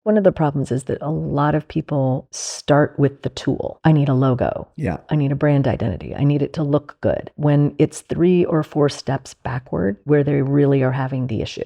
One of the problems is that a lot of people start with the tool. I need a logo. Yeah. I need a brand identity. I need it to look good, when it's 3 or 4 steps backward where they really are having the issue.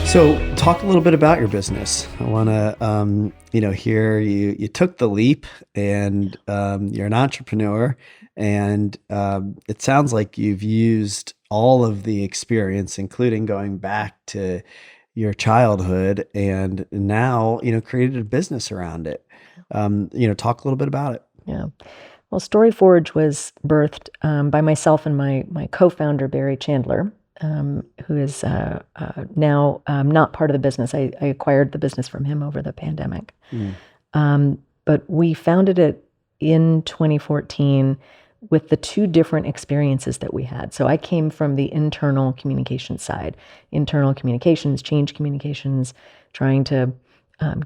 So talk a little bit about your business. I want to, hear you took the leap, and you're an entrepreneur, and it sounds like you've used all of the experience, including going back to your childhood, and now, created a business around it. Talk a little bit about it. Yeah. Well, StoryForge was birthed by myself and my co-founder, Barry Chandler, who is now not part of the business. I acquired the business from him over the pandemic. But we founded it in 2014 with the 2 different experiences that we had. So I came from the internal communication side, internal communications, change communications, trying to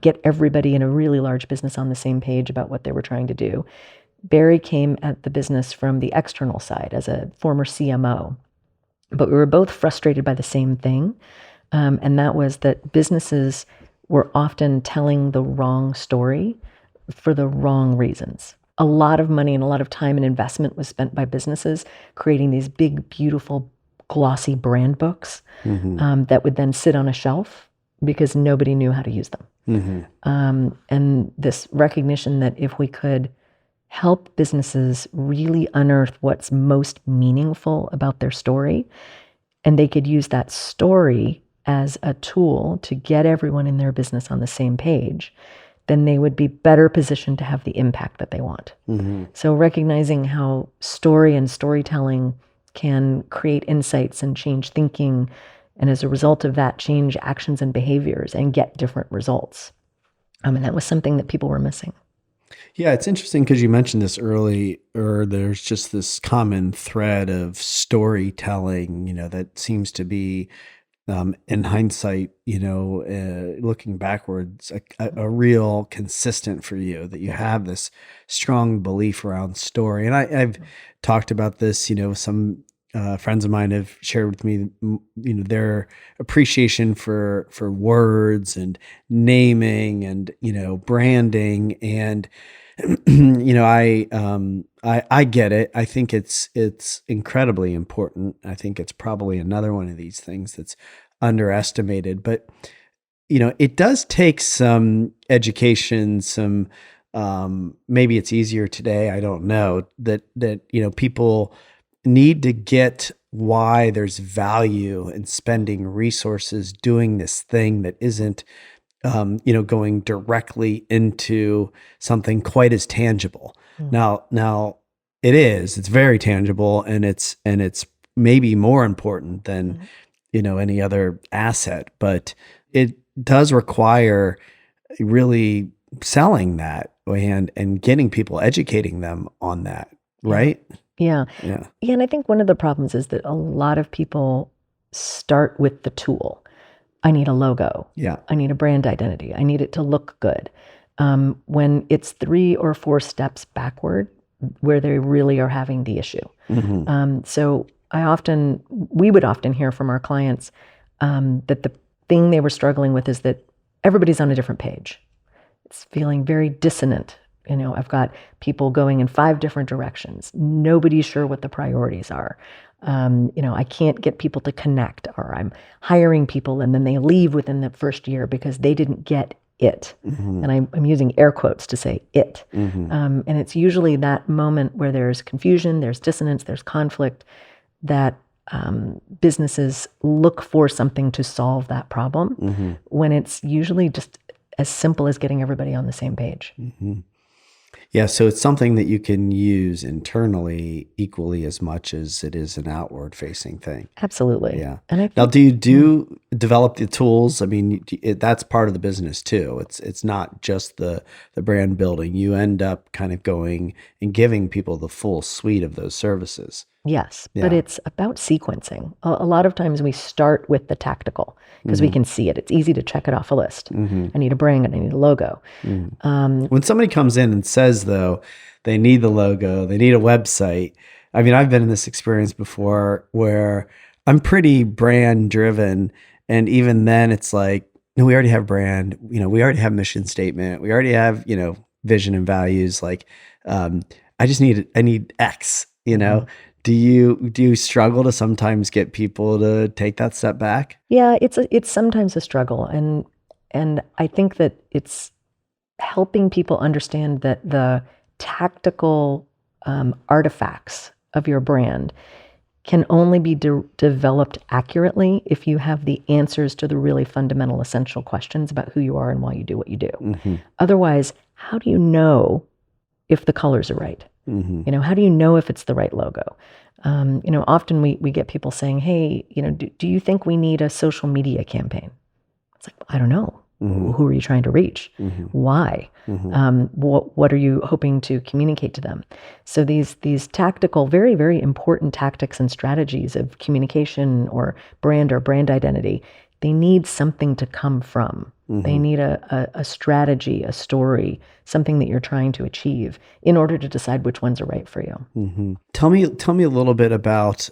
get everybody in a really large business on the same page about what they were trying to do. Barry came at the business from the external side as a former CMO. But we were both frustrated by the same thing, and that was that businesses were often telling the wrong story for the wrong reasons. A lot of money and a lot of time and investment was spent by businesses creating these big, beautiful, glossy brand books that would then sit on a shelf because nobody knew how to use them. And this recognition that if we could help businesses really unearth what's most meaningful about their story, and they could use that story as a tool to get everyone in their business on the same page, then they would be better positioned to have the impact that they want. So recognizing how story and storytelling can create insights and change thinking, and as a result of that, change actions and behaviors and get different results. And that was something that people were missing. Yeah, it's interesting because you mentioned this early, or there's just this common thread of storytelling, that seems to be, in hindsight, looking backwards, a real consistent for you, that you have this strong belief around story. And I've talked about this, some friends of mine have shared with me, their appreciation for words and naming and, branding. And, I get it. I think it's incredibly important. I think it's probably another one of these things that's underestimated, but, it does take some education, some, maybe it's easier today. I don't know that, people need to get why there's value in spending resources doing this thing that isn't, going directly into something quite as tangible. Now it's very tangible, and it's maybe more important than, any other asset, but it does require really selling that and getting people, educating them on that. Right. Yeah. Yeah. And I think one of the problems is that a lot of people start with the tool. I need a logo. Yeah. I need a brand identity. I need it to look good. When it's 3 or 4 steps backward where they really are having the issue. So we would often hear from our clients that the thing they were struggling with is that everybody's on a different page. It's feeling very dissonant. I've got people going in 5 different directions. Nobody's sure what the priorities are. I can't get people to connect, or I'm hiring people and then they leave within the first year because they didn't get it. And I'm using air quotes to say it. And it's usually that moment where there's confusion, there's dissonance, there's conflict, that businesses look for something to solve that problem, when it's usually just as simple as getting everybody on the same page. Yeah, so it's something that you can use internally equally as much as it is an outward-facing thing. Absolutely. Yeah. And I think, now, do you develop the tools? I mean, that's part of the business too. It's not just the brand building. You end up kind of going and giving people the full suite of those services. yes, but it's about sequencing. A lot of times we start with the tactical because we can see it. It's easy to check it off a list. I need a brand, I need a logo. When somebody comes in and says, though, they need the logo, they need a website, I mean, I've been in this experience before where I'm pretty brand driven. And even then it's like, no, we already have brand, we already have mission statement. We already have, vision and values. Like, I need X, Mhm. Do you struggle to sometimes get people to take that step back? Yeah, it's sometimes a struggle, and I think that it's helping people understand that the tactical artifacts of your brand can only be developed accurately if you have the answers to the really fundamental, essential questions about who you are and why you do what you do. Mm-hmm. Otherwise, how do you know if the colors are right? Mm-hmm. How do you know if it's the right logo? Often we get people saying, hey, do you think we need a social media campaign? It's like, I don't know. Mm-hmm. Who are you trying to reach? Mm-hmm. Why? Mm-hmm. What are you hoping to communicate to them? So these tactical, very, very important tactics and strategies of communication or brand identity, they need something to come from. They Mm-hmm. need a strategy, a story, something that you're trying to achieve in order to decide which ones are right for you. Mm-hmm. Tell me a little bit about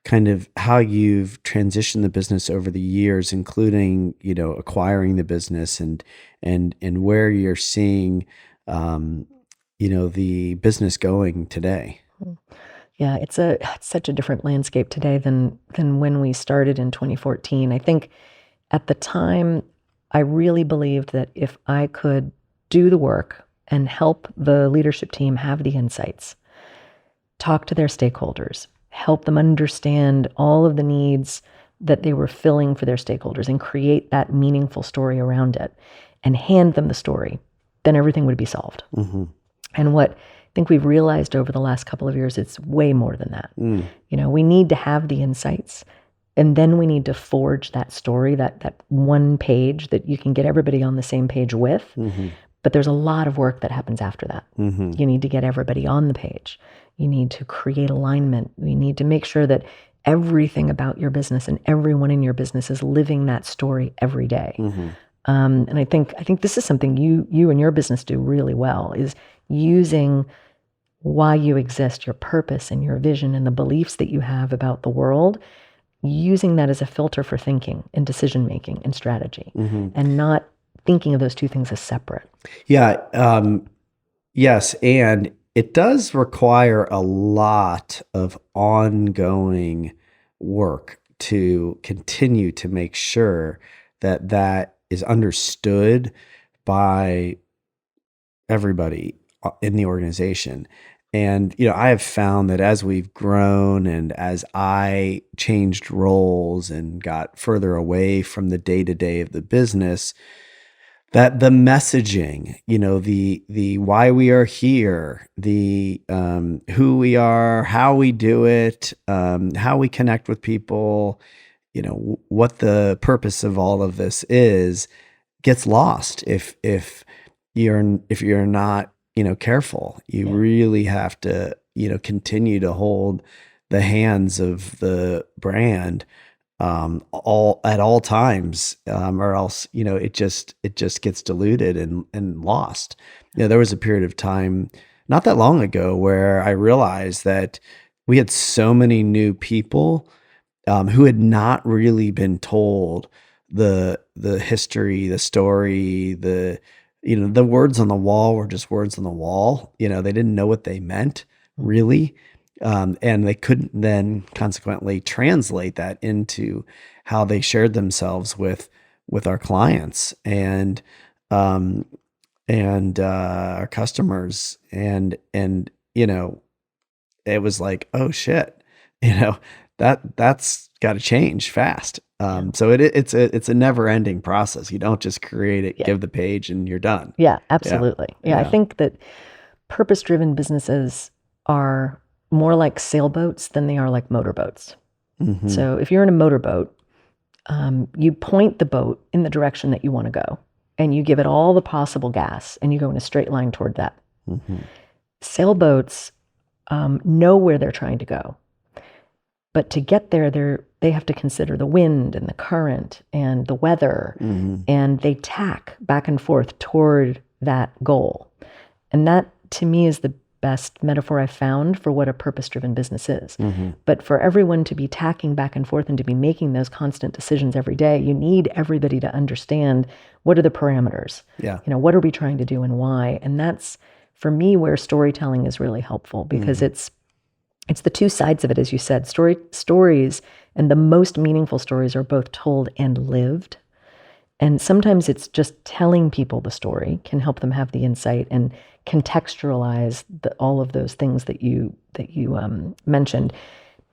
kind of how you've transitioned the business over the years, including acquiring the business and where you're seeing the business going today. Yeah, it's such a different landscape today than when we started in 2014. I think at the time, I really believed that if I could do the work and help the leadership team have the insights, talk to their stakeholders, help them understand all of the needs that they were filling for their stakeholders and create that meaningful story around it and hand them the story, then everything would be solved. Mm-hmm. And what I think we've realized over the last couple of years, it's way more than that. Mm. We need to have the insights, and then we need to forge that story, that one page that you can get everybody on the same page with. Mm-hmm. But there's a lot of work that happens after that. Mm-hmm. You need to get everybody on the page. You need to create alignment. You need to make sure that everything about your business and everyone in your business is living that story every day. Mm-hmm. And I think this is something you and your business do really well, is using why you exist, your purpose and your vision and the beliefs that you have about the world, using that as a filter for thinking and decision making and strategy, Mm-hmm. and not thinking of those two things as separate. Yeah. Yes, and it does require a lot of ongoing work to continue to make sure that that is understood by everybody in the organization. And, I have found that as we've grown and as I changed roles and got further away from the day-to-day of the business, that the messaging, the why we are here, the who we are, how we do it, how we connect with people, what the purpose of all of this is, gets lost if you're not careful. You Yeah. really have to continue to hold the hands of the brand all at all times, or else it just gets diluted and lost. There was a period of time not that long ago where I realized that we had so many new people who had not really been told the history, the story, the words on the wall were just words on the wall. They didn't know what they meant really. And they couldn't then consequently translate that into how they shared themselves with our clients um, and our customers. And it was like, oh shit, you know, that's got to change fast. Yeah. So it's a never ending process. You don't just create it, Yeah. give the page, and you're done. Yeah, absolutely. Yeah, I think that purpose-driven businesses are more like sailboats than they are like motorboats. Mm-hmm. So if you're in a motorboat, you point the boat in the direction that you want to go, and you give it all the possible gas, and you go in a straight line toward that. Mm-hmm. Sailboats know where they're trying to go, but to get there, they have to consider the wind and the current and the weather, Mm-hmm. and they tack back and forth toward that goal. And that, to me, is the best metaphor I've found for what a purpose-driven business is. But for everyone to be tacking back and forth and to be making those constant decisions every day, you need everybody to understand what are the parameters. Yeah. What are we trying to do and why? And that's, for me, where storytelling is really helpful, because it's the two sides of it, as you said. Stories, and the most meaningful stories, are both told and lived. And sometimes it's just telling people the story can help them have the insight and contextualize all of those things that you mentioned.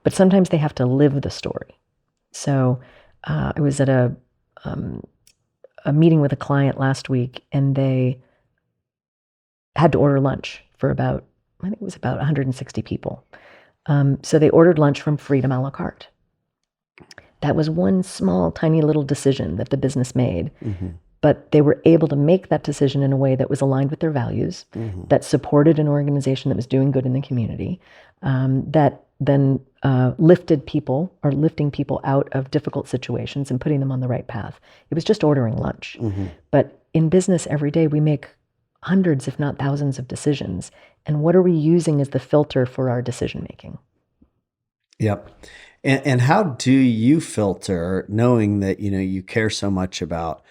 But sometimes they have to live the story. So I was at a meeting with a client last week, and they had to order lunch for I think it was about 160 people. So they ordered lunch from Freedom a la carte. That was one small, tiny little decision that the business made. But they were able to make that decision in a way that was aligned with their values, that supported an organization that was doing good in the community, that then lifting people out of difficult situations and putting them on the right path. It was just ordering lunch. But in business every day, we make hundreds, if not thousands, of decisions. And what are we using as the filter for our decision making? Yep. And how do you filter, knowing that, you care so much about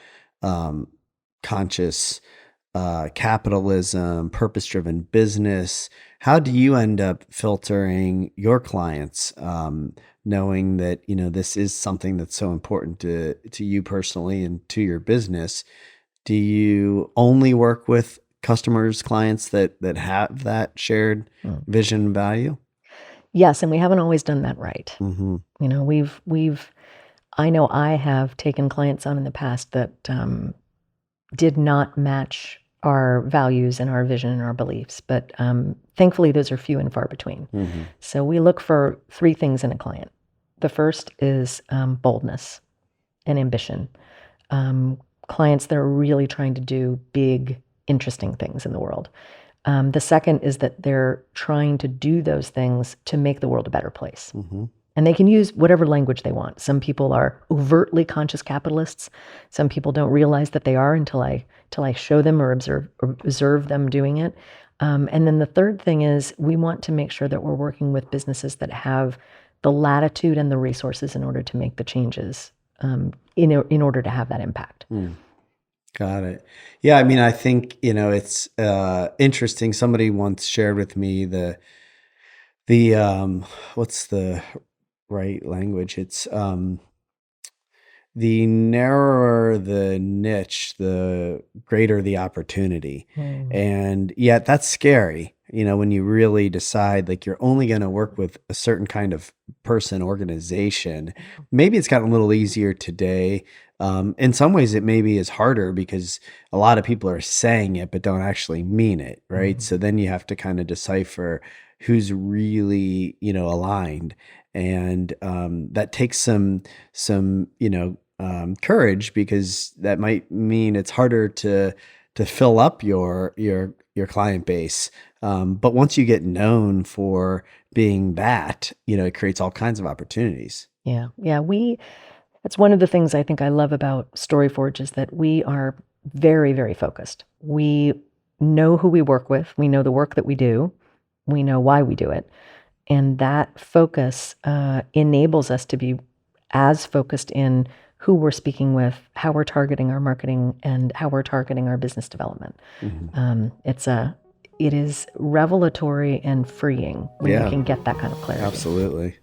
conscious capitalism, purpose-driven business? How do you end up filtering your clients, knowing that, this is something that's so important to you personally and to your business? Do you only work with customers, clients that have that shared vision and value? Yes, and we haven't always done that right. I know I have taken clients on in the past that did not match our values and our vision and our beliefs, but thankfully those are few and far between. So we look for three things in a client. The first is boldness and ambition. Clients that are really trying to do big, interesting things in the world. The second is that they're trying to do those things to make the world a better place. And they can use whatever language they want. Some people are overtly conscious capitalists. Some people don't realize that they are until I show them or observe them doing it. And then the third thing is, we want to make sure that we're working with businesses that have the latitude and the resources in order to make the changes in order to have that impact. Got it. Yeah, I think, it's interesting. Somebody once shared with me the what's the right language? It's the narrower the niche, the greater the opportunity. And yet that's scary, when you really decide like you're only going to work with a certain kind of person, organization. Maybe it's gotten a little easier today. In some ways it maybe is harder because a lot of people are saying it but don't actually mean it, right? So then you have to kind of decipher who's really, aligned. And that takes some courage, because that might mean it's harder to fill up your client base. But once you get known for being that, it creates all kinds of opportunities. Yeah. That's one of the things I think I love about StoryForge, is that we are very, very focused. We know who we work with. We know the work that we do. We know why we do it. And that focus enables us to be as focused in who we're speaking with, how we're targeting our marketing, and how we're targeting our business development. It is revelatory and freeing when you can get that kind of clarity. Absolutely.